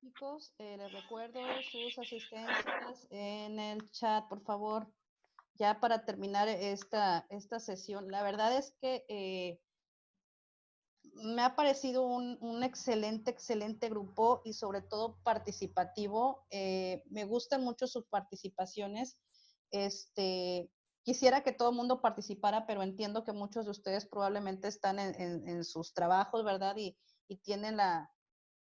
Chicos, les recuerdo sus asistencias en el chat, por favor, ya para terminar esta sesión. La verdad es que me ha parecido un excelente grupo y sobre todo participativo. Me gustan mucho sus participaciones. Quisiera que todo el mundo participara, pero entiendo que muchos de ustedes probablemente están en sus trabajos, ¿verdad? Y tienen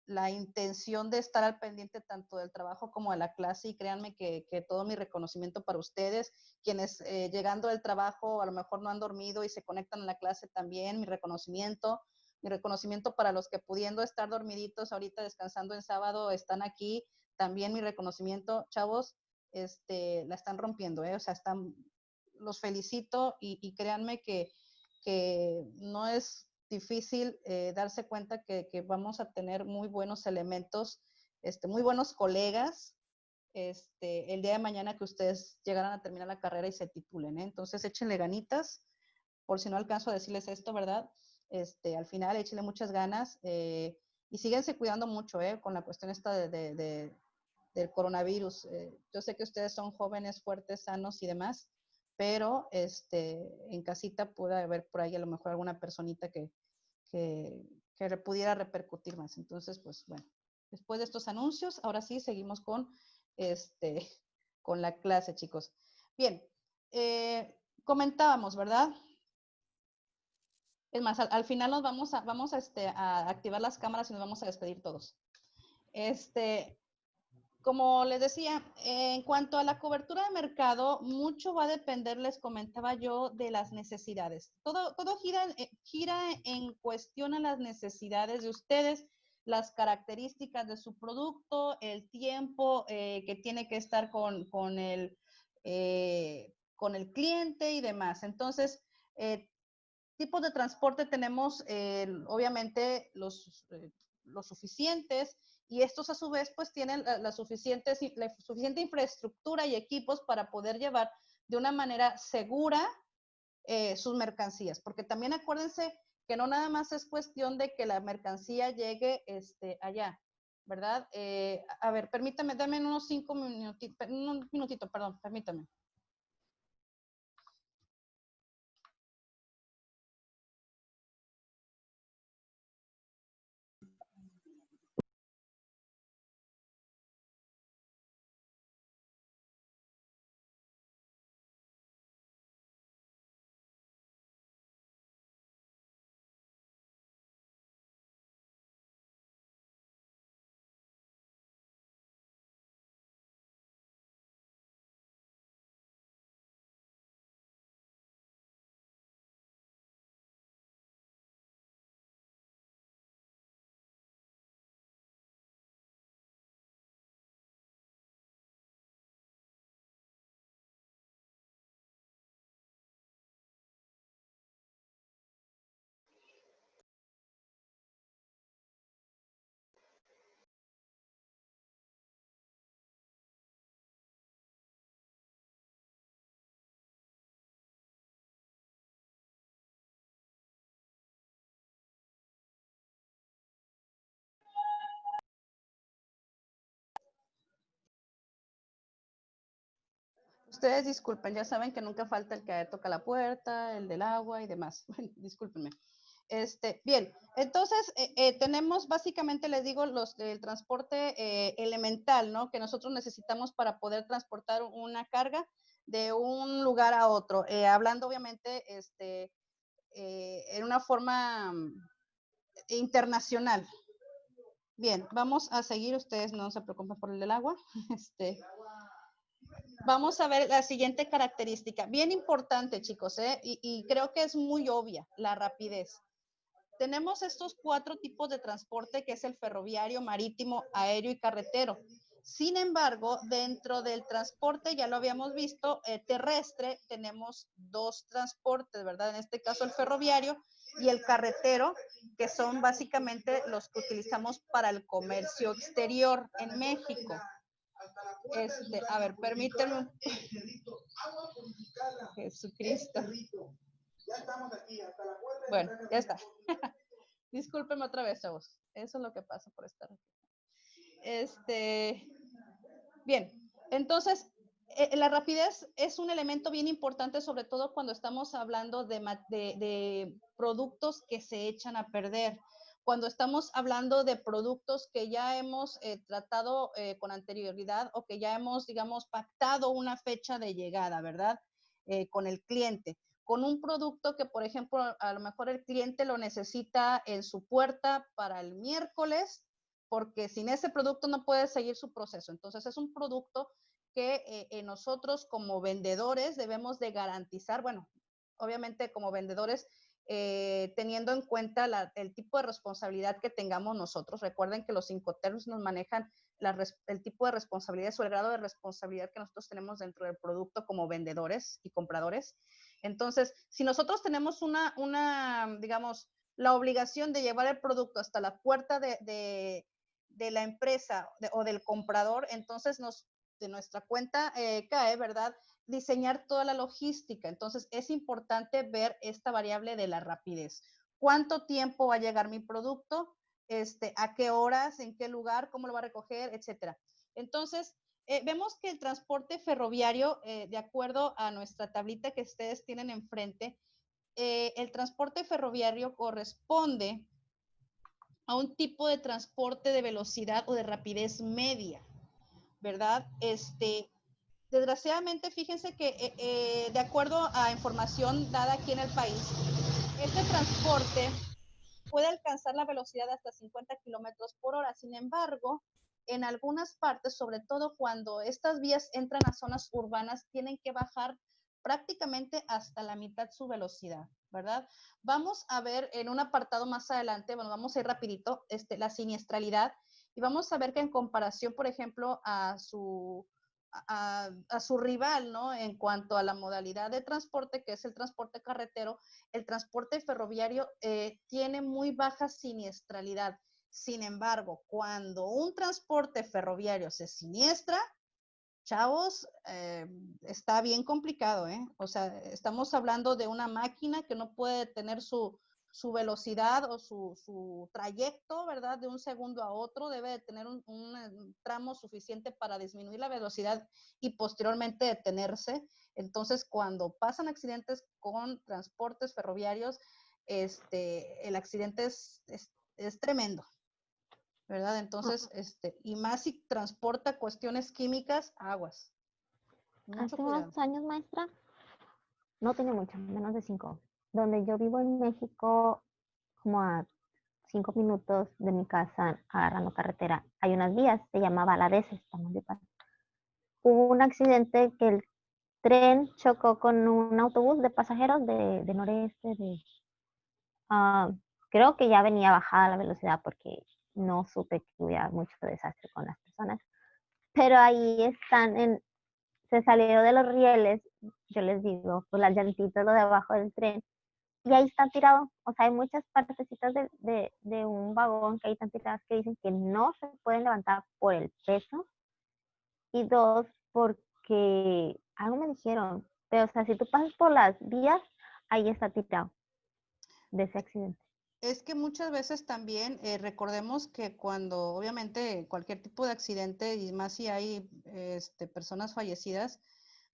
la intención de estar al pendiente tanto del trabajo como de la clase, y créanme que todo mi reconocimiento para ustedes, quienes llegando del trabajo a lo mejor no han dormido y se conectan a la clase también, mi reconocimiento para los que pudiendo estar dormiditos ahorita descansando en sábado están aquí, también mi reconocimiento, chavos, la están rompiendo, o sea, los felicito y créanme que no es difícil darse cuenta que vamos a tener muy buenos elementos, muy buenos colegas, el día de mañana que ustedes llegaran a terminar la carrera y se titulen, ¿eh? Entonces échenle ganitas, por si no alcanzo a decirles esto, ¿verdad? Al final échenle muchas ganas y síguense cuidando mucho, con la cuestión esta del coronavirus. Yo sé que ustedes son jóvenes, fuertes, sanos y demás, pero en casita puede haber por ahí a lo mejor alguna personita que pudiera repercutir más. Entonces, pues bueno, después de estos anuncios, ahora sí seguimos con la clase, chicos. Bien, comentábamos, ¿verdad? Es más, al final nos vamos a activar las cámaras y nos vamos a despedir todos. Como les decía, en cuanto a la cobertura de mercado, mucho va a depender, les comentaba yo, de las necesidades. Todo gira en cuestión a las necesidades de ustedes, las características de su producto, el tiempo que tiene que estar con el cliente y demás. Entonces, tipos de transporte tenemos, obviamente, los suficientes, y estos a su vez pues tienen la suficiente infraestructura y equipos para poder llevar de una manera segura sus mercancías, porque también acuérdense que no nada más es cuestión de que la mercancía llegue allá, ¿verdad? A ver, permítame, dame unos 5 minutitos, un minutito, perdón, permítame. Ustedes disculpen, ya saben que nunca falta el que toca la puerta, el del agua y demás. Discúlpenme. Bien, entonces tenemos básicamente, les digo, el transporte elemental, ¿no? Que nosotros necesitamos para poder transportar una carga de un lugar a otro. Hablando obviamente en una forma internacional. Bien, vamos a seguir, ustedes no se preocupen por el del agua. Vamos a ver la siguiente característica, bien importante, chicos, y creo que es muy obvia, la rapidez. Tenemos estos 4 tipos de transporte, que es el ferroviario, marítimo, aéreo y carretero. Sin embargo, dentro del transporte, ya lo habíamos visto, terrestre, tenemos 2 transportes, ¿verdad? En este caso el ferroviario y el carretero, que son básicamente los que utilizamos para el comercio exterior en México. A ver, permíteme. Jesucristo. Bueno, ya está. Discúlpenme otra vez, chavos. Eso es lo que pasa por estar aquí. Bien, entonces, la rapidez es un elemento bien importante, sobre todo cuando estamos hablando de productos que se echan a perder. Cuando estamos hablando de productos que ya hemos tratado con anterioridad o que ya hemos, digamos, pactado una fecha de llegada, ¿verdad? Con el cliente. Con un producto que, por ejemplo, a lo mejor el cliente lo necesita en su puerta para el miércoles, porque sin ese producto no puede seguir su proceso. Entonces, es un producto que nosotros como vendedores debemos de garantizar, bueno, obviamente como vendedores, teniendo en cuenta el tipo de responsabilidad que tengamos nosotros. Recuerden que los Incoterms nos manejan el tipo de responsabilidad o el grado de responsabilidad que nosotros tenemos dentro del producto como vendedores y compradores. Entonces, si nosotros tenemos digamos, la obligación de llevar el producto hasta la puerta de la empresa o del comprador, entonces de nuestra cuenta cae, ¿verdad? Diseñar toda la logística. Entonces, es importante ver esta variable de la rapidez. ¿Cuánto tiempo va a llegar mi producto? ¿A qué horas? ¿En qué lugar? ¿Cómo lo va a recoger? Etcétera. Entonces, vemos que el transporte ferroviario, de acuerdo a nuestra tablita que ustedes tienen enfrente, el transporte ferroviario corresponde a un tipo de transporte de velocidad o de rapidez media, ¿verdad? Desgraciadamente, fíjense que de acuerdo a información dada aquí en el país, este transporte puede alcanzar la velocidad de hasta 50 kilómetros por hora. Sin embargo, en algunas partes, sobre todo cuando estas vías entran a zonas urbanas, tienen que bajar prácticamente hasta la mitad su velocidad, ¿verdad? Vamos a ver en un apartado más adelante, bueno, vamos a ir rapidito, la siniestralidad, y vamos a ver que en comparación, por ejemplo, a su rival, ¿no? En cuanto a la modalidad de transporte, que es el transporte carretero, el transporte ferroviario tiene muy baja siniestralidad. Sin embargo, cuando un transporte ferroviario se siniestra, chavos, está bien complicado, ¿eh? O sea, estamos hablando de una máquina que no puede tener su velocidad o su trayecto, ¿verdad? De un segundo a otro, debe de tener un tramo suficiente para disminuir la velocidad y posteriormente detenerse. Entonces, cuando pasan accidentes con transportes ferroviarios, el accidente es tremendo, ¿verdad? Entonces, y más si transporta cuestiones químicas, aguas. Mucho Hace cuidado. unos años, maestra, no tiene mucho, menos de 5. Donde yo vivo en México, como a 5 minutos de mi casa, agarrando carretera, hay unas vías, se llama Valadeses, Tamaulipas. Hubo un accidente que el tren chocó con un autobús de pasajeros de noreste, ah, creo que ya venía bajada la velocidad porque no supe que hubiera mucho desastre con las personas. Pero ahí se salió de los rieles, yo les digo, pues las llantitas, lo de abajo del tren, y ahí están tirados. O sea, hay muchas partecitas de un vagón que ahí están tiradas que dicen que no se pueden levantar por el peso, y dos, porque algo me dijeron, pero o sea, si tú pasas por las vías, ahí está tirado de ese accidente. Es que muchas veces también recordemos que cuando obviamente cualquier tipo de accidente y más si hay personas fallecidas,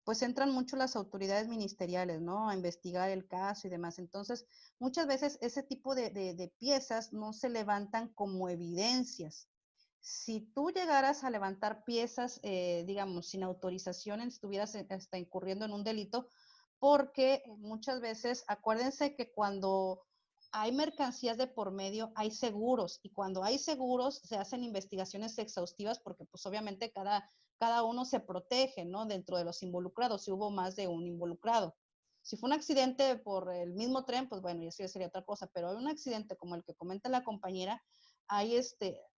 pues entran mucho las autoridades ministeriales, ¿no? A investigar el caso y demás. Entonces, muchas veces ese tipo de piezas no se levantan como evidencias. Si tú llegaras a levantar piezas, digamos, sin autorización, estuvieras hasta incurriendo en un delito, porque muchas veces, acuérdense que cuando hay mercancías de por medio, hay seguros, y cuando hay seguros se hacen investigaciones exhaustivas porque pues obviamente cada uno se protege, ¿no? Dentro de los involucrados, si hubo más de un involucrado. Si fue un accidente por el mismo tren, pues bueno, eso ya sería otra cosa, pero hay un accidente como el que comenta la compañera, ahí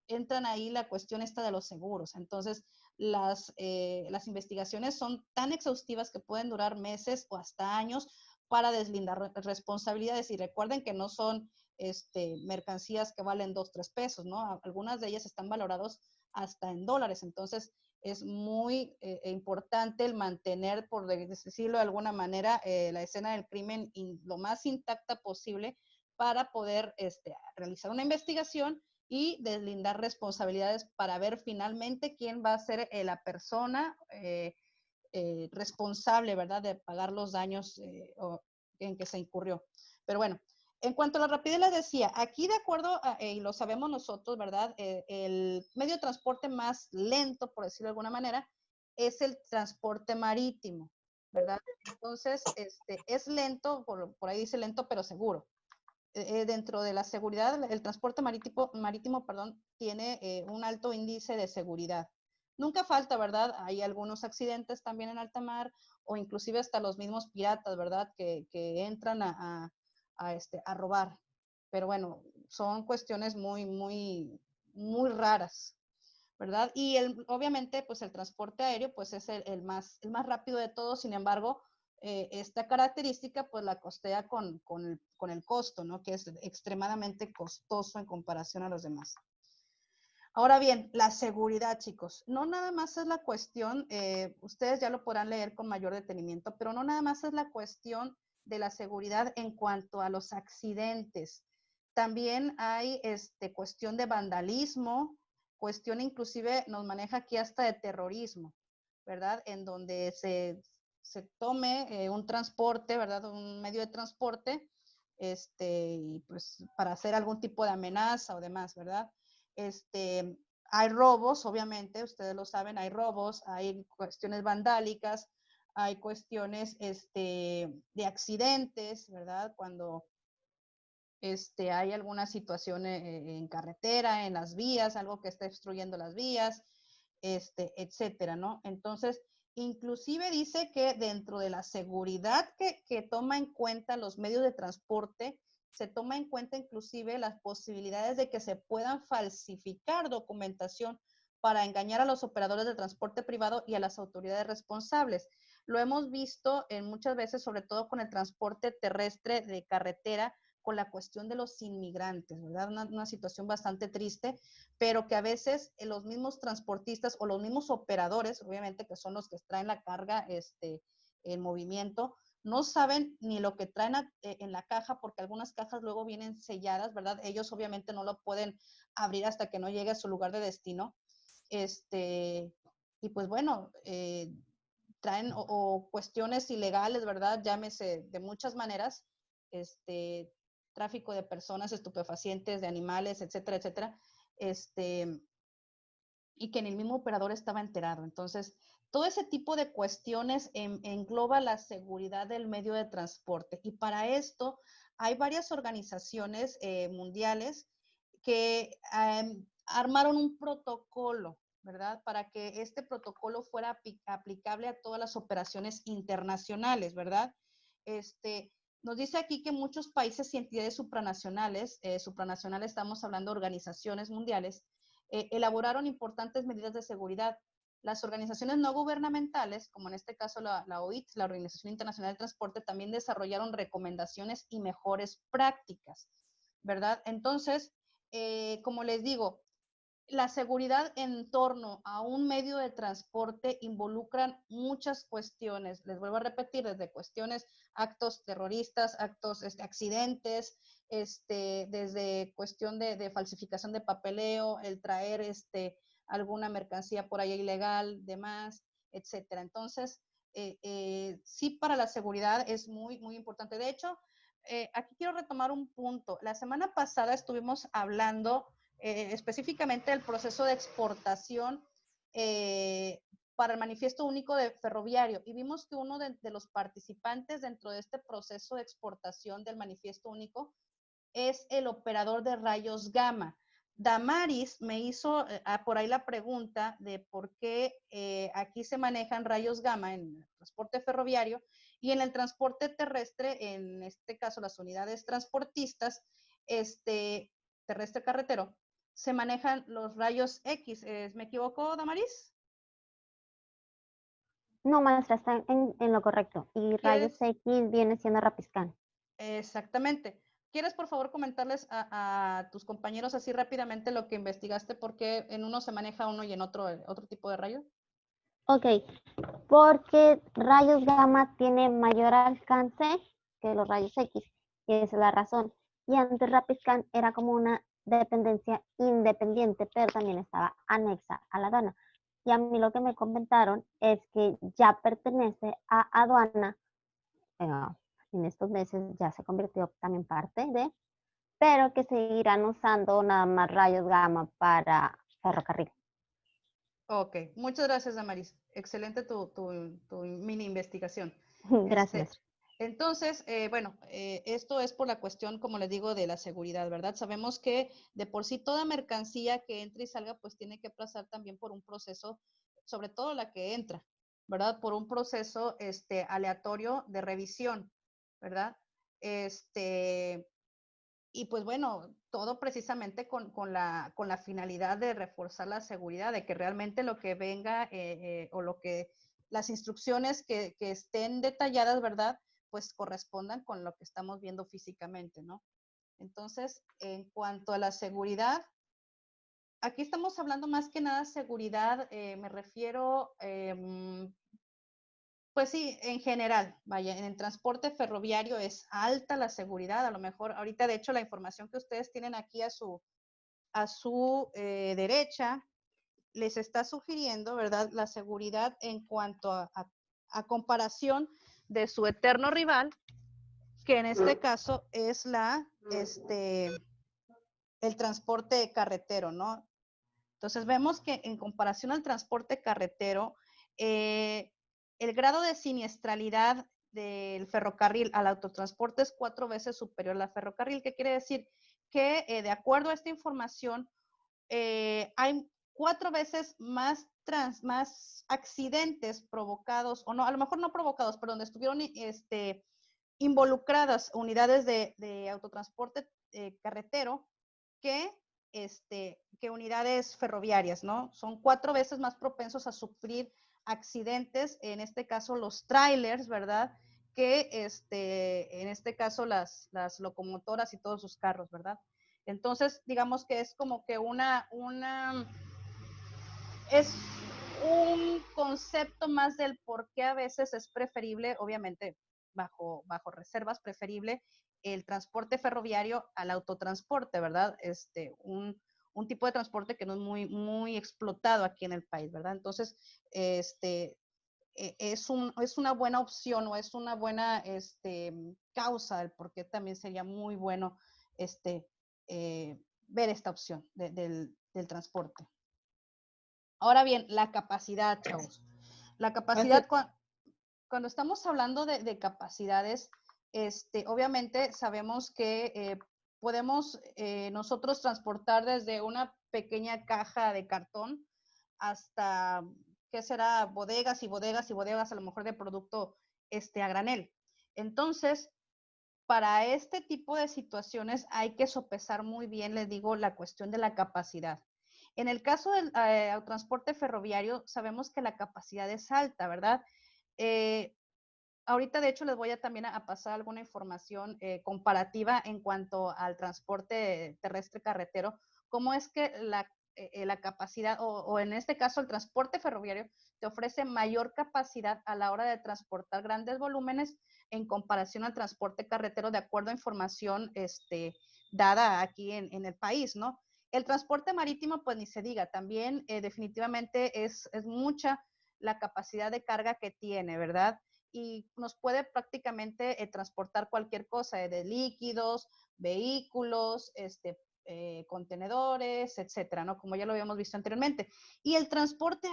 entran ahí la cuestión esta de los seguros. Entonces, las investigaciones son tan exhaustivas que pueden durar meses o hasta años para deslindar responsabilidades. Y recuerden que no son mercancías que valen 2, 3 pesos, ¿no? Algunas de ellas están valoradas hasta en dólares. Entonces, es muy importante el mantener, por decirlo de alguna manera, la escena del crimen lo más intacta posible para poder realizar una investigación y deslindar responsabilidades para ver finalmente quién va a ser la persona responsable, ¿verdad?, de pagar los daños en que se incurrió. Pero bueno, en cuanto a la rapidez, les decía, aquí de acuerdo, y lo sabemos nosotros, ¿verdad?, el medio de transporte más lento, por decirlo de alguna manera, es el transporte marítimo, ¿verdad? Entonces, es lento, por ahí dice lento, pero seguro. Dentro de la seguridad, el transporte marítimo, perdón, tiene un alto índice de seguridad. Nunca falta, ¿verdad? Hay algunos accidentes también en alta mar o inclusive hasta los mismos piratas, ¿verdad? Que entran a robar. Pero bueno, son cuestiones muy raras, ¿verdad? Y obviamente, pues el transporte aéreo, pues es el más rápido de todos. Sin embargo, esta característica, pues la costea con el costo, ¿no? Que es extremadamente costoso en comparación a los demás. Ahora bien, la seguridad, chicos, no nada más es la cuestión, ustedes ya lo podrán leer con mayor detenimiento, pero no nada más es la cuestión de la seguridad en cuanto a los accidentes. También hay cuestión de vandalismo, cuestión inclusive nos maneja aquí hasta de terrorismo, ¿verdad? En donde se tome un transporte, ¿verdad? Un medio de transporte, y pues para hacer algún tipo de amenaza o demás, ¿verdad? Hay robos, obviamente, ustedes lo saben, hay robos, hay cuestiones vandálicas, hay cuestiones de accidentes, ¿verdad? Cuando hay alguna situación en carretera, en las vías, algo que está obstruyendo las vías, etcétera, ¿no? Entonces, inclusive dice que dentro de la seguridad que toma en cuenta los medios de transporte, se toma en cuenta inclusive las posibilidades de que se puedan falsificar documentación para engañar a los operadores de transporte privado y a las autoridades responsables. Lo hemos visto en muchas veces, sobre todo con el transporte terrestre de carretera, con la cuestión de los inmigrantes, ¿verdad? Una situación bastante triste, pero que a veces los mismos transportistas o los mismos operadores, obviamente que son los que traen la carga en movimiento, no saben ni lo que traen en la caja, porque algunas cajas luego vienen selladas, ¿verdad? Ellos obviamente no lo pueden abrir hasta que no llegue a su lugar de destino. Y pues bueno, traen o cuestiones ilegales, ¿verdad? Llámese de muchas maneras, tráfico de personas, estupefacientes, de animales, etcétera, etcétera, y que ni el mismo operador estaba enterado. Entonces, todo ese tipo de cuestiones engloba la seguridad del medio de transporte. Y para esto hay varias organizaciones mundiales que armaron un protocolo, ¿verdad? Para que este protocolo fuera aplicable a todas las operaciones internacionales, ¿verdad? Nos dice aquí que muchos países y entidades supranacionales estamos hablando de organizaciones mundiales, elaboraron importantes medidas de seguridad. Las organizaciones no gubernamentales, como en este caso la OIT, la Organización Internacional del Transporte, también desarrollaron recomendaciones y mejores prácticas, ¿verdad? Entonces, como les digo, la seguridad en torno a un medio de transporte involucran muchas cuestiones. Les vuelvo a repetir, desde cuestiones, actos terroristas, actos, accidentes, desde cuestión de falsificación de papeleo, el traer alguna mercancía por ahí ilegal, demás, etcétera. Entonces, sí, para la seguridad es muy importante. De hecho, aquí quiero retomar un punto. La semana pasada estuvimos hablando específicamente el proceso de exportación para el manifiesto único de ferroviario, y vimos que uno de los participantes dentro de este proceso de exportación del manifiesto único es el operador de rayos gamma. Damaris me hizo por ahí la pregunta de por qué aquí se manejan rayos gamma en el transporte ferroviario y en el transporte terrestre, en este caso las unidades transportistas, terrestre carretero, se manejan los rayos X. ¿Me equivoco, Damaris? No, maestra, está en lo correcto. Y rayos X viene siendo Rapiscan. Exactamente. ¿Quieres, por favor, comentarles a tus compañeros así rápidamente lo que investigaste? ¿Por qué en uno se maneja uno y en otro tipo de rayo? Ok, porque rayos gamma tiene mayor alcance que los rayos X, y esa es la razón. Y antes Rapiscan era como una dependencia independiente, pero también estaba anexa a la aduana. Y a mí lo que me comentaron es que ya pertenece a aduana, eh, en estos meses ya se convirtió también parte de, pero que seguirán usando nada más rayos gamma para ferrocarril. Ok, muchas gracias, Damaris. Excelente tu mini investigación. Gracias, Este, maestra. entonces, bueno, esto es por la cuestión, como les digo, de la seguridad, ¿verdad? Sabemos que de por sí toda mercancía que entre y salga, pues tiene que pasar también por un proceso, sobre todo la que entra, ¿verdad? Por un proceso aleatorio de revisión, ¿verdad? Este, y pues bueno, todo precisamente con la finalidad de reforzar la seguridad, de que realmente lo que venga o lo que las instrucciones que estén detalladas, ¿verdad? Pues correspondan con lo que estamos viendo físicamente, ¿no? Entonces, en cuanto a la seguridad, aquí estamos hablando más que nada seguridad, me refiero pues sí, en general, vaya, en el transporte ferroviario es alta la seguridad, a lo mejor ahorita de hecho la información que ustedes tienen aquí a su derecha les está sugiriendo, ¿verdad? La seguridad en cuanto a comparación de su eterno rival, que en este caso es el transporte carretero, ¿no? Entonces vemos que en comparación al transporte carretero, el grado de siniestralidad del ferrocarril al autotransporte es 4 veces superior al ferrocarril. ¿Qué quiere decir? Que de acuerdo a esta información, hay 4 veces más accidentes provocados, o no, a lo mejor no provocados, pero donde estuvieron involucradas unidades de autotransporte carretero que, que unidades ferroviarias, ¿no? Son 4 veces más propensos a sufrir accidentes, en este caso los trailers, ¿verdad? Que en este caso las locomotoras y todos sus carros, ¿verdad? Entonces, digamos que es como que es un concepto más del por qué a veces es preferible, obviamente bajo reservas, preferible el transporte ferroviario al autotransporte, ¿verdad? Un tipo de transporte que no es muy explotado aquí en el país, ¿verdad? Entonces, es una buena opción o es una buena causa del por qué también sería muy bueno ver esta opción del transporte. Ahora bien, la capacidad, chavos. La capacidad, cuando estamos hablando de capacidades, obviamente sabemos que podemos nosotros transportar desde una pequeña caja de cartón hasta, ¿qué será? Bodegas y bodegas y bodegas, a lo mejor de producto a granel. Entonces, para este tipo de situaciones hay que sopesar muy bien, les digo, la cuestión de la capacidad. En el caso del transporte ferroviario, sabemos que la capacidad es alta, ¿verdad? Ahorita, de hecho, les voy a también a pasar alguna información comparativa en cuanto al transporte terrestre carretero, cómo es que la capacidad, o en este caso el transporte ferroviario, te ofrece mayor capacidad a la hora de transportar grandes volúmenes en comparación al transporte carretero, de acuerdo a información dada aquí en el país, ¿no? El transporte marítimo, pues ni se diga, también definitivamente es mucha la capacidad de carga que tiene, ¿verdad? Y nos puede prácticamente transportar cualquier cosa, de líquidos, vehículos, contenedores, etcétera, ¿no? Como ya lo habíamos visto anteriormente. Y el transporte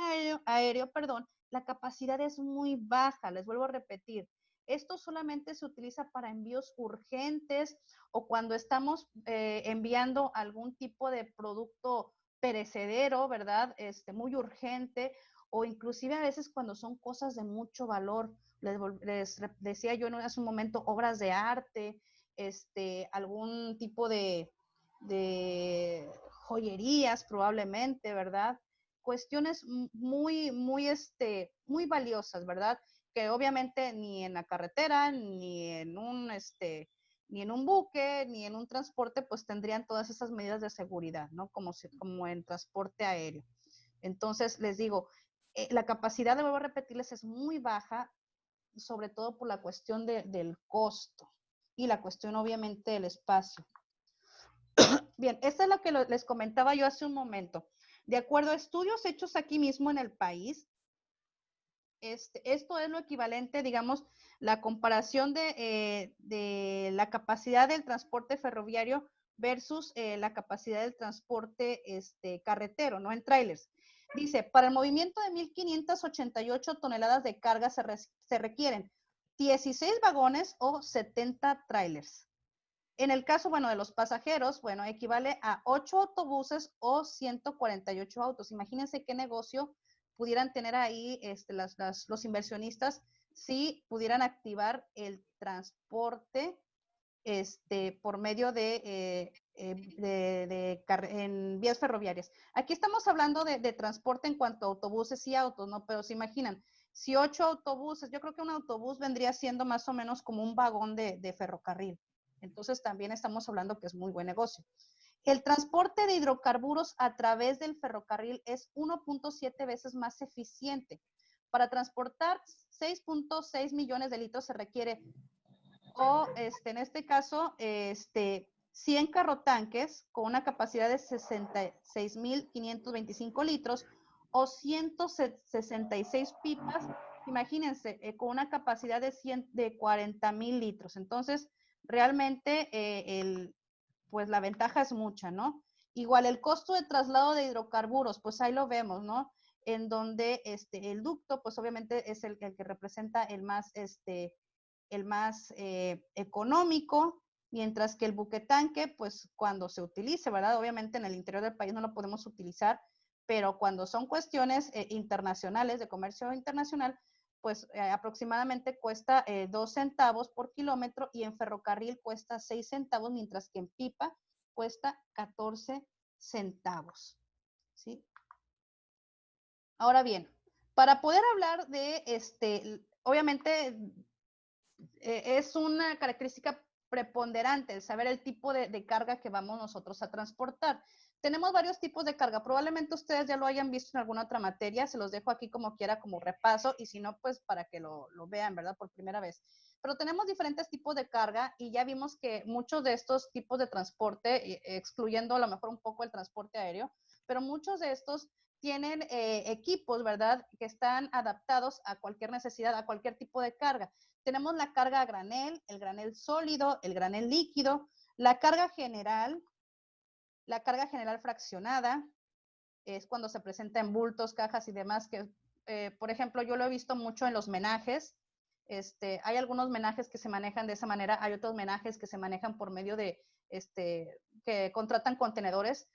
aéreo, perdón, la capacidad es muy baja, les vuelvo a repetir. Esto solamente se utiliza para envíos urgentes o cuando estamos enviando algún tipo de producto perecedero, ¿verdad? Muy urgente, o inclusive a veces cuando son cosas de mucho valor. Les decía yo hace un momento, obras de arte, algún tipo de joyerías probablemente, ¿verdad? Cuestiones muy valiosas, ¿verdad? Que obviamente ni en la carretera, ni en un buque, ni en un transporte, pues tendrían todas esas medidas de seguridad, ¿no? Como en transporte aéreo. Entonces, les digo, la capacidad, debo repetirles, es muy baja, sobre todo por la cuestión del costo y la cuestión, obviamente, del espacio. Bien, esto es lo que les comentaba yo hace un momento. De acuerdo a estudios hechos aquí mismo en el país, esto es lo equivalente, digamos, la comparación de la capacidad del transporte ferroviario versus la capacidad del transporte carretero, ¿no? En trailers. Dice, para el movimiento de 1,588 toneladas de carga se requieren 16 vagones o 70 trailers. En el caso, bueno, de los pasajeros, bueno, equivale a 8 autobuses o 148 autos. Imagínense qué negocio pudieran tener ahí los inversionistas si pudieran activar el transporte por medio en vías ferroviarias. Aquí estamos hablando de transporte en cuanto a autobuses y autos, ¿no? Pero se imaginan, si 8 autobuses, yo creo que un autobús vendría siendo más o menos como un vagón de ferrocarril. Entonces también estamos hablando que es muy buen negocio. El transporte de hidrocarburos a través del ferrocarril es 1.7 veces más eficiente. Para transportar 6.6 millones de litros se requiere, o en este caso, 100 carrotanques con una capacidad de 66,525 litros o 166 pipas, imagínense, con una capacidad de 40,000 litros. Entonces, realmente, pues la ventaja es mucha, ¿no? Igual el costo de traslado de hidrocarburos, pues ahí lo vemos, ¿no? En donde el ducto, pues obviamente es el que representa el más económico, mientras que el buquetanque, pues cuando se utilice, ¿verdad? Obviamente en el interior del país no lo podemos utilizar, pero cuando son cuestiones internacionales, de comercio internacional, pues aproximadamente cuesta 2 centavos por kilómetro y en ferrocarril cuesta 6 centavos, mientras que en pipa cuesta 14 centavos, ¿sí? Ahora bien, para poder hablar de obviamente es una característica preponderante el saber el tipo de carga que vamos nosotros a transportar. Tenemos varios tipos de carga. Probablemente ustedes ya lo hayan visto en alguna otra materia. Se los dejo aquí como quiera, como repaso, y si no, pues para que lo vean, ¿verdad? Por primera vez. Pero tenemos diferentes tipos de carga y ya vimos que muchos de estos tipos de transporte, excluyendo a lo mejor un poco el transporte aéreo, pero muchos de estos tienen equipos, ¿verdad? Que están adaptados a cualquier necesidad, a cualquier tipo de carga. Tenemos la carga a granel, el granel sólido, el granel líquido, la carga general fraccionada, es cuando se presenta en bultos, cajas y demás, que por ejemplo yo lo he visto mucho en los menajes. Hay algunos menajes que se manejan de esa manera, hay otros menajes que se manejan por medio de, que contratan contenedores.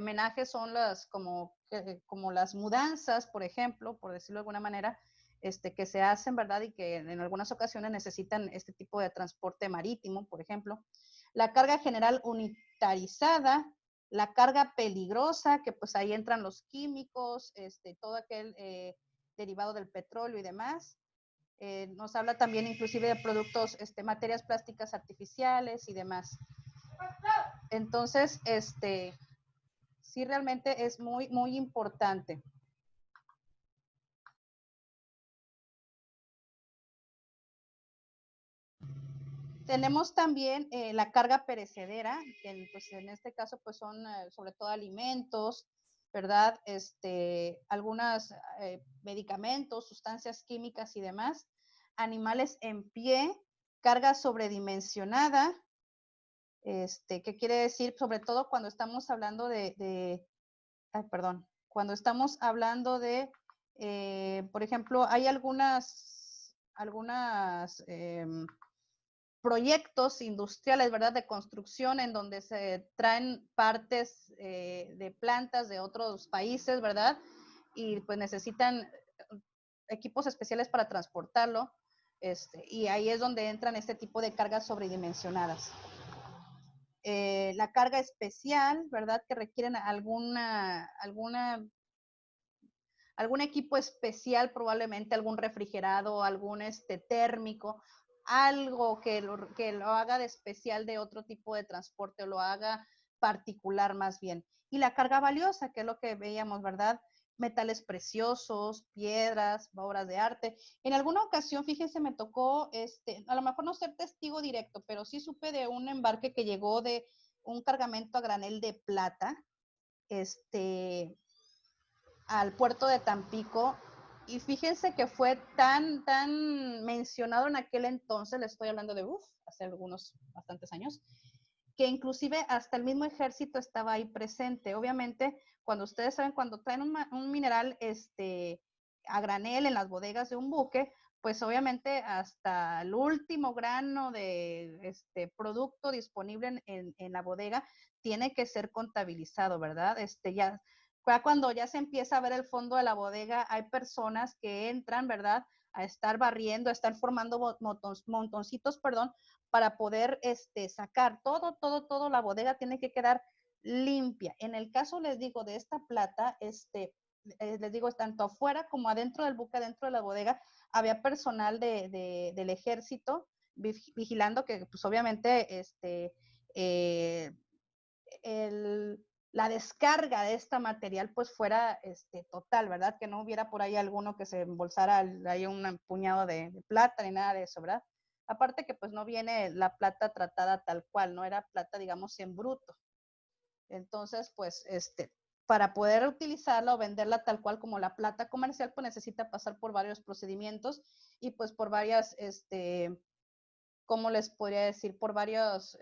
Menajes son como las mudanzas, por ejemplo, por decirlo de alguna manera, que se hacen, ¿verdad? Y que en algunas ocasiones necesitan este tipo de transporte marítimo, por ejemplo. La carga general unitarizada, la carga peligrosa, que pues ahí entran los químicos, todo aquel derivado del petróleo y demás. Nos habla también inclusive de productos, materias plásticas artificiales y demás. Entonces, sí realmente es muy, muy importante. Tenemos también la carga perecedera, que pues, en este caso pues son sobre todo alimentos, ¿verdad? Algunos medicamentos, sustancias químicas y demás. Animales en pie, carga sobredimensionada, ¿qué quiere decir? Sobre todo cuando estamos hablando cuando estamos hablando de, por ejemplo, hay algunas proyectos industriales, ¿verdad? De construcción en donde se traen partes de plantas de otros países, ¿verdad? Y pues necesitan equipos especiales para transportarlo. Y ahí es donde entran este tipo de cargas sobredimensionadas. La carga especial, ¿verdad? Que requieren algún equipo especial, probablemente algún refrigerado, algún térmico, algo que lo haga de especial de otro tipo de transporte o lo haga particular más bien. Y la carga valiosa, que es lo que veíamos, ¿verdad? Metales preciosos, piedras, obras de arte. En alguna ocasión, fíjense, me tocó, a lo mejor no ser testigo directo, pero sí supe de un embarque que llegó de un cargamento a granel de plata, al puerto de Tampico, y fíjense que fue tan mencionado en aquel entonces, le estoy hablando de, hace algunos bastantes años, que inclusive hasta el mismo ejército estaba ahí presente. Obviamente, cuando ustedes saben, cuando traen un mineral a granel en las bodegas de un buque, pues obviamente hasta el último grano de producto disponible en la bodega tiene que ser contabilizado, ¿verdad? Ya cuando ya se empieza a ver el fondo de la bodega, hay personas que entran, ¿verdad?, a estar barriendo, a estar formando montoncitos, perdón, para poder sacar todo la bodega tiene que quedar limpia. En el caso, les digo, de esta plata, les digo, tanto afuera como adentro del buque, adentro de la bodega, había personal del ejército vigilando que, pues obviamente, la descarga de este material pues fuera total, ¿verdad? Que no hubiera por ahí alguno que se embolsara ahí un puñado de plata ni nada de eso, ¿verdad? Aparte que pues no viene la plata tratada tal cual, no era plata, digamos, en bruto. Entonces, pues, para poder utilizarla o venderla tal cual como la plata comercial, pues necesita pasar por varios procedimientos y pues por varias, ¿cómo les podría decir? Por varios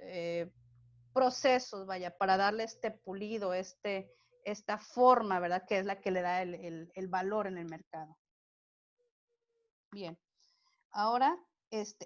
procesos, vaya, para darle este pulido, esta forma, ¿verdad? Que es la que le da el valor en el mercado. Bien, ahora,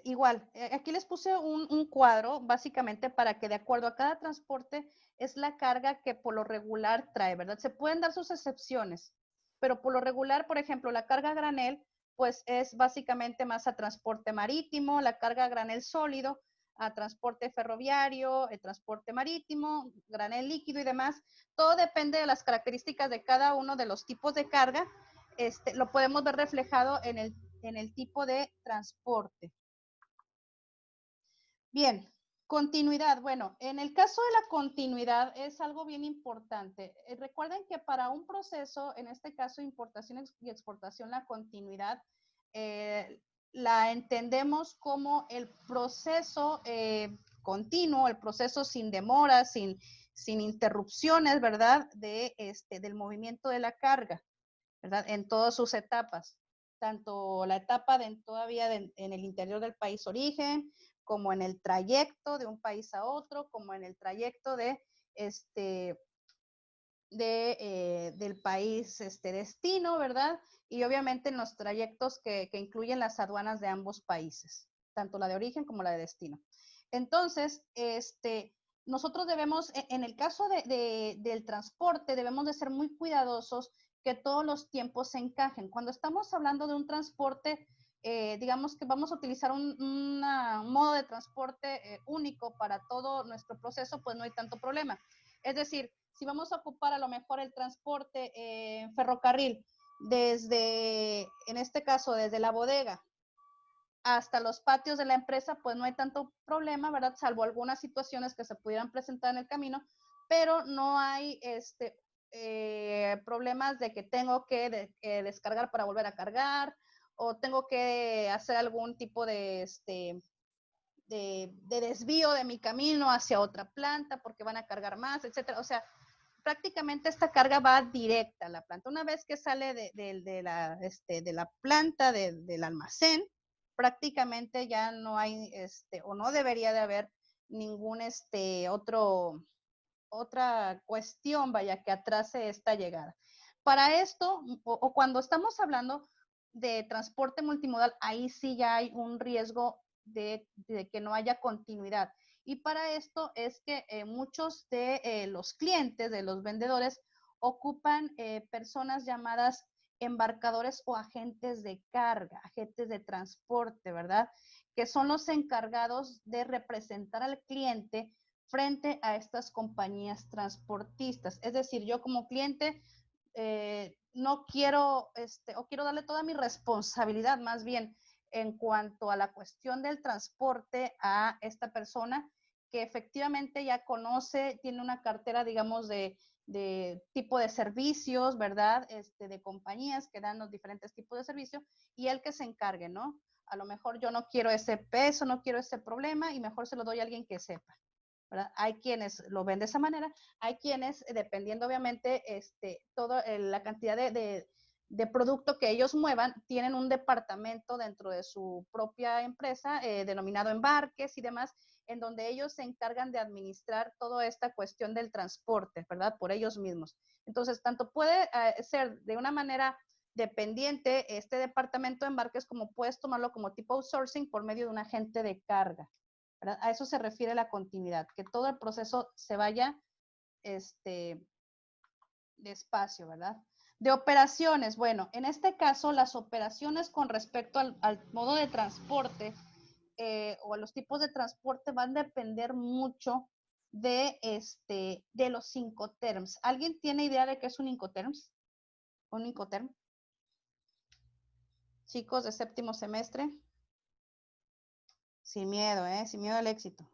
igual, aquí les puse un cuadro, básicamente, para que de acuerdo a cada transporte es la carga que por lo regular trae, ¿verdad? Se pueden dar sus excepciones, pero por lo regular, por ejemplo, la carga granel, pues es básicamente más a transporte marítimo, la carga granel sólido, a transporte ferroviario, el transporte marítimo, granel líquido y demás. Todo depende de las características de cada uno de los tipos de carga. Lo podemos ver reflejado en el tipo de transporte. Bien, continuidad. Bueno, en el caso de la continuidad es algo bien importante. Recuerden que para un proceso, en este caso importación y exportación, la continuidad la entendemos como el proceso continuo, el proceso sin demoras, sin interrupciones, ¿verdad? Del movimiento de la carga, ¿verdad? En todas sus etapas, tanto la etapa todavía en el interior del país origen, como en el trayecto de un país a otro, como en el trayecto del país destino, ¿verdad? Y obviamente en los trayectos que incluyen las aduanas de ambos países, tanto la de origen como la de destino. Entonces, nosotros debemos, en el caso del transporte, debemos de ser muy cuidadosos que todos los tiempos se encajen. Cuando estamos hablando de un transporte, digamos que vamos a utilizar un modo de transporte único para todo nuestro proceso, pues no hay tanto problema. Es decir, si vamos a ocupar a lo mejor el transporte ferrocarril en este caso, desde la bodega hasta los patios de la empresa, pues no hay tanto problema, ¿verdad? Salvo algunas situaciones que se pudieran presentar en el camino, pero no hay problemas de que tengo que descargar para volver a cargar o tengo que hacer algún tipo de desvío de mi camino hacia otra planta porque van a cargar más, etcétera. O sea, prácticamente esta carga va directa a la planta. Una vez que sale de la planta, del almacén, prácticamente ya no hay, o no debería de haber ningún otra cuestión, vaya, que atrase esta llegada. Para esto, o cuando estamos hablando de transporte multimodal, ahí sí ya hay un riesgo de que no haya continuidad. Y para esto es que muchos de los clientes, de los vendedores, ocupan personas llamadas embarcadores o agentes de carga, agentes de transporte, ¿verdad? Que son los encargados de representar al cliente frente a estas compañías transportistas. Es decir, yo como cliente no quiero, o quiero darle toda mi responsabilidad más bien en cuanto a la cuestión del transporte a esta persona que efectivamente ya conoce, tiene una cartera, digamos, de tipo de servicios, ¿verdad? De compañías que dan los diferentes tipos de servicios y él que se encargue, ¿no? A lo mejor yo no quiero ese peso, no quiero ese problema y mejor se lo doy a alguien que sepa. ¿verdad? Hay quienes lo ven de esa manera, hay quienes, dependiendo obviamente, toda la cantidad de producto que ellos muevan, tienen un departamento dentro de su propia empresa, denominado embarques y demás, en donde ellos se encargan de administrar toda esta cuestión del transporte, ¿verdad? Por ellos mismos. Entonces, tanto puede ser de una manera dependiente este departamento de embarques, como puedes tomarlo como tipo outsourcing por medio de un agente de carga, ¿verdad? A eso se refiere la continuidad, que todo el proceso se vaya despacio, ¿verdad? De operaciones, bueno, en este caso las operaciones con respecto al modo de transporte o a los tipos de transporte van a depender mucho de los Incoterms. ¿Alguien tiene idea de qué es un Incoterms? ¿Un Incoterm? Chicos de séptimo semestre. Sin miedo, sin miedo al éxito.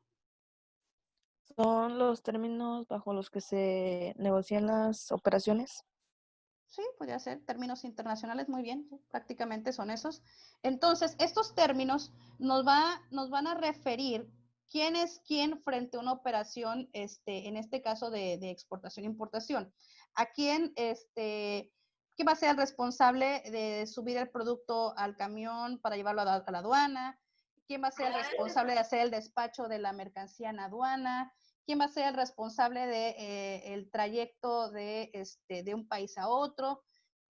¿Son los términos bajo los que se negocian las operaciones? Sí, podría ser términos internacionales, muy bien, prácticamente son esos. Entonces, estos términos nos van a referir quién es quién frente a una operación, en este caso de exportación e importación. A quién, va a ser el responsable de subir el producto al camión para llevarlo a la aduana, quién va a ser el responsable de hacer el despacho de la mercancía en aduana, quién va a ser el responsable de el trayecto de un país a otro,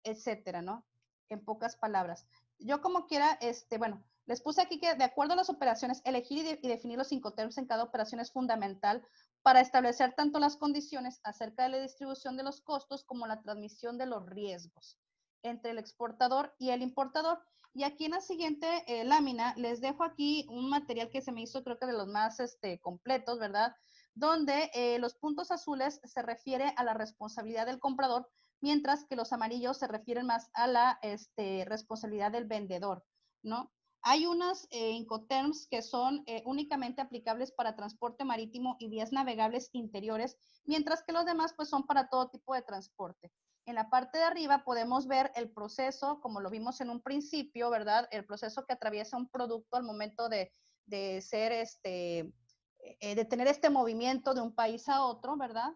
etcétera, ¿no? En pocas palabras. Yo como quiera, bueno, les puse aquí que de acuerdo a las operaciones, elegir y definir los Incoterms en cada operación es fundamental para establecer tanto las condiciones acerca de la distribución de los costos como la transmisión de los riesgos entre el exportador y el importador. Y aquí en la siguiente lámina les dejo aquí un material que se me hizo creo que de los más completos, ¿verdad? Donde los puntos azules se refiere a la responsabilidad del comprador, mientras que los amarillos se refieren más a la responsabilidad del vendedor, ¿no? Hay unas Incoterms que son únicamente aplicables para transporte marítimo y vías navegables interiores, mientras que los demás pues son para todo tipo de transporte. En la parte de arriba podemos ver el proceso, como lo vimos en un principio, ¿verdad? El proceso que atraviesa un producto al momento de ser de tener este movimiento de un país a otro, ¿verdad?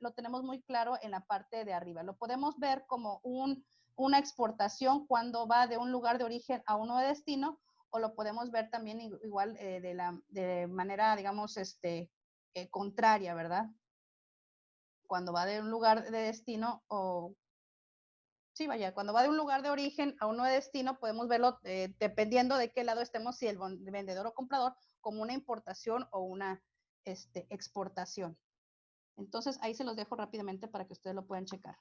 Lo tenemos muy claro en la parte de arriba. Lo podemos ver como una exportación cuando va de un lugar de origen a uno de destino, o lo podemos ver también igual de manera, digamos, contraria, ¿verdad? Cuando va de un lugar de destino sí, vaya, cuando va de un lugar de origen a uno de destino, podemos verlo dependiendo de qué lado estemos, si el vendedor o comprador, como una importación o una exportación. Entonces, ahí se los dejo rápidamente para que ustedes lo puedan checar.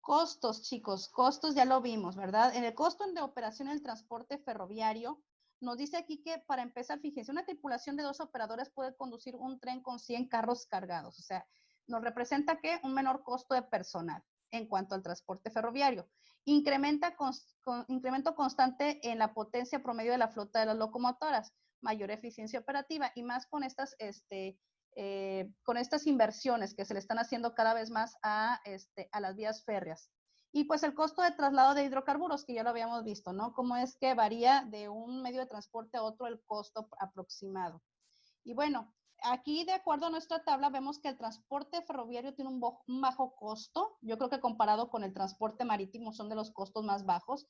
Costos, chicos, costos ya lo vimos, ¿verdad? En el costo de operación del transporte ferroviario, nos dice aquí que para empezar, fíjense, una tripulación de 2 operadores puede conducir un tren con 100 carros cargados. O sea, nos representa que un menor costo de personal en cuanto al transporte ferroviario. Incremento constante en la potencia promedio de la flota de las locomotoras, mayor eficiencia operativa y más con estas inversiones que se le están haciendo cada vez más a las vías férreas. Y pues el costo de traslado de hidrocarburos, que ya lo habíamos visto, ¿no? Cómo es que varía de un medio de transporte a otro el costo aproximado. Y bueno, aquí de acuerdo a nuestra tabla vemos que el transporte ferroviario tiene un bajo costo. Yo creo que comparado con el transporte marítimo son de los costos más bajos.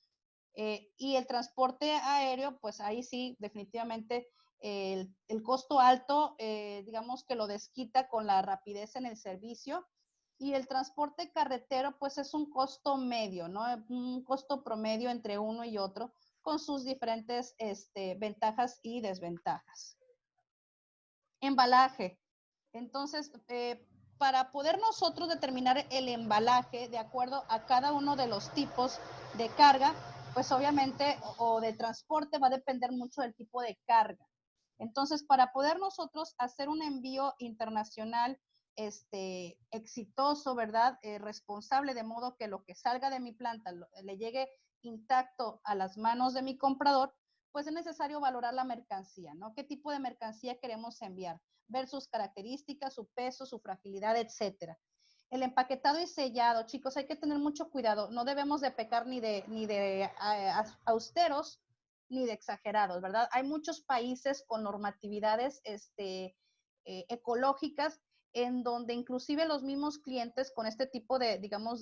Y el transporte aéreo, pues ahí sí, definitivamente el costo alto, digamos que lo desquita con la rapidez en el servicio. Y el transporte carretero, pues es un costo medio, ¿no? Un costo promedio entre uno y otro, con sus diferentes ventajas y desventajas. Embalaje. Entonces, para poder nosotros determinar el embalaje de acuerdo a cada uno de los tipos de carga, pues obviamente, o de transporte, va a depender mucho del tipo de carga. Entonces, para poder nosotros hacer un envío internacional exitoso, ¿verdad? Responsable, de modo que lo que salga de mi planta le llegue intacto a las manos de mi comprador, pues es necesario valorar la mercancía, ¿no? ¿Qué tipo de mercancía queremos enviar? Ver sus características, su peso, su fragilidad, etcétera. El empaquetado y sellado, chicos, hay que tener mucho cuidado. No debemos de pecar ni de austeros ni de exagerados, ¿verdad? Hay muchos países con normatividades ecológicas, en donde inclusive los mismos clientes con este tipo de, digamos,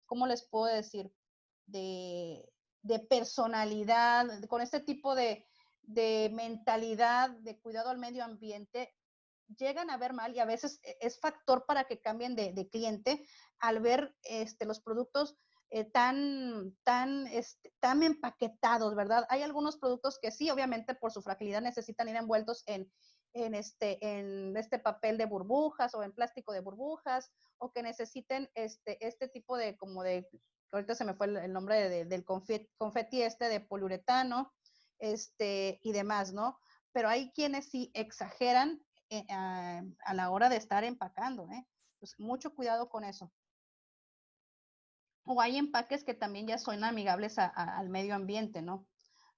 ¿cómo les puedo decir? De personalidad, con este tipo de mentalidad de cuidado al medio ambiente, llegan a ver mal y a veces es factor para que cambien de cliente al ver los productos tan empaquetados, ¿verdad? Hay algunos productos que sí, obviamente por su fragilidad necesitan ir envueltos en este papel de burbujas o en plástico de burbujas, o que necesiten este tipo de, como de, ahorita se me fue el nombre del confeti de poliuretano, y demás, ¿no? Pero hay quienes sí exageran a la hora de estar empacando, ¿eh? Pues mucho cuidado con eso. O hay empaques que también ya son amigables al medio ambiente, ¿no?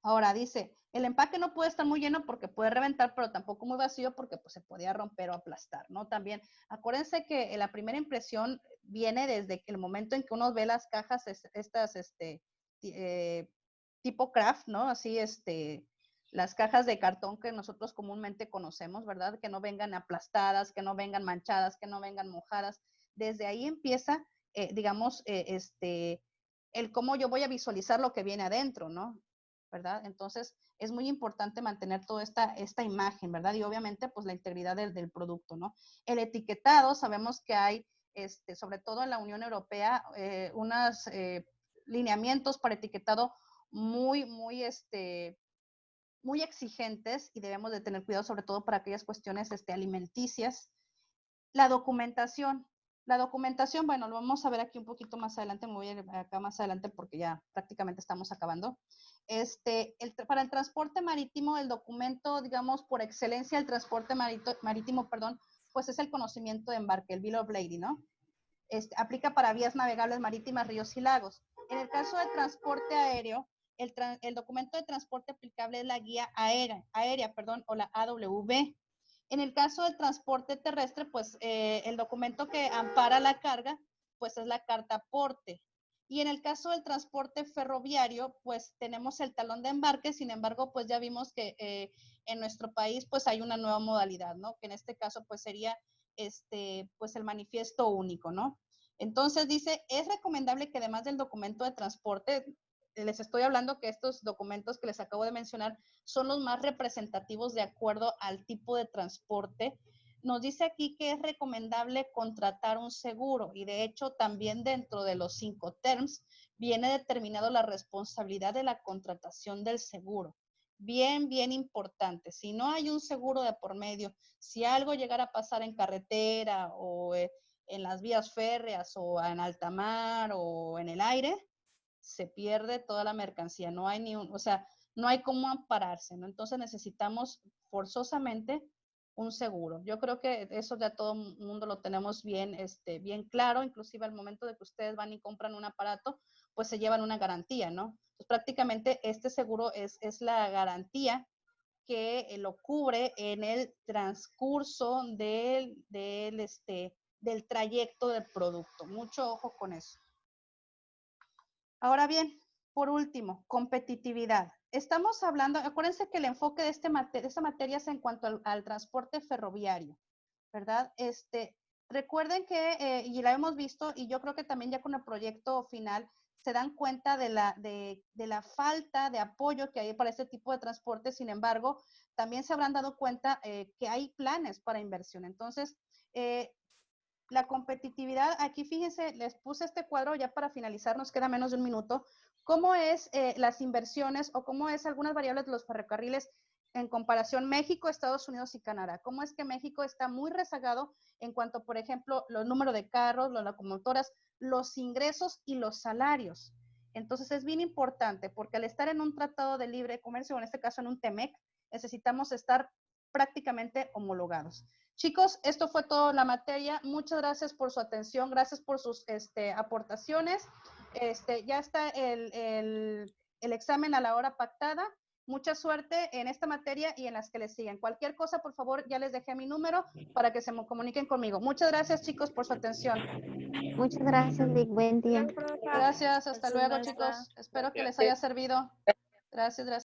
Ahora dice, el empaque no puede estar muy lleno porque puede reventar, pero tampoco muy vacío porque pues, se podía romper o aplastar, ¿no? También, acuérdense que la primera impresión viene desde el momento en que uno ve las cajas, estas, tipo craft, ¿no? Así, las cajas de cartón que nosotros comúnmente conocemos, ¿verdad? Que no vengan aplastadas, que no vengan manchadas, que no vengan mojadas. Desde ahí empieza, digamos, el cómo yo voy a visualizar lo que viene adentro, ¿no? ¿Verdad? Entonces, es muy importante mantener toda esta imagen, ¿verdad? Y obviamente, pues la integridad del producto, ¿no? El etiquetado, sabemos que hay, sobre todo en la Unión Europea, unos lineamientos para etiquetado muy, muy, muy exigentes y debemos de tener cuidado sobre todo para aquellas cuestiones alimenticias. La documentación, bueno, lo vamos a ver aquí un poquito más adelante, me voy a ir acá más adelante porque ya prácticamente estamos acabando. Para el transporte marítimo, el documento, digamos, por excelencia, el transporte marítimo, perdón, pues es el conocimiento de embarque, el Bill of Lading, ¿no? Aplica para vías navegables marítimas, ríos y lagos. En el caso del transporte aéreo, el documento de transporte aplicable es la guía aérea, o la AWB. En el caso del transporte terrestre, pues el documento que ampara la carga, pues es la carta aporte. Y en el caso del transporte ferroviario, pues tenemos el talón de embarque, sin embargo, pues ya vimos que en nuestro país, pues hay una nueva modalidad, ¿no? Que en este caso, pues sería, pues el manifiesto único, ¿no? Entonces dice, es recomendable que además del documento de transporte, les estoy hablando que estos documentos que les acabo de mencionar son los más representativos de acuerdo al tipo de transporte. Nos dice aquí que es recomendable contratar un seguro y de hecho también dentro de los 5 terms viene determinado la responsabilidad de la contratación del seguro. Bien, bien importante. Si no hay un seguro de por medio, si algo llegara a pasar en carretera o en las vías férreas o en alta mar o en el aire, se pierde toda la mercancía, no hay no hay cómo ampararse, ¿no? Entonces necesitamos forzosamente un seguro. Yo creo que eso ya todo el mundo lo tenemos bien, bien claro, inclusive al momento de que ustedes van y compran un aparato, pues se llevan una garantía, ¿no? Pues prácticamente este seguro es la garantía que lo cubre en el transcurso del trayecto del producto. Mucho ojo con eso. Ahora bien, por último, competitividad. Estamos hablando, acuérdense que el enfoque de esta materia es en cuanto al transporte ferroviario, ¿verdad? Recuerden que, y la hemos visto, y yo creo que también ya con el proyecto final, se dan cuenta de la falta de apoyo que hay para este tipo de transporte. Sin embargo, también se habrán dado cuenta que hay planes para inversión. Entonces, la competitividad, aquí fíjense, les puse este cuadro ya para finalizar, nos queda menos de un minuto, cómo es las inversiones o cómo es algunas variables de los ferrocarriles en comparación México, Estados Unidos y Canadá. Cómo es que México está muy rezagado en cuanto, por ejemplo, los números de carros, las locomotoras, los ingresos y los salarios. Entonces es bien importante porque al estar en un tratado de libre comercio, o en este caso en un TEMEC, necesitamos estar prácticamente homologados. Chicos, esto fue toda la materia. Muchas gracias por su atención, gracias por sus aportaciones. Ya está el examen a la hora pactada. Mucha suerte en esta materia y en las que les siguen. Cualquier cosa, por favor, ya les dejé mi número para que se comuniquen conmigo. Muchas gracias, chicos, por su atención. Muchas gracias, Vic. Buen día. Gracias, hasta luego, chicos. Espero que les haya servido. Gracias, gracias.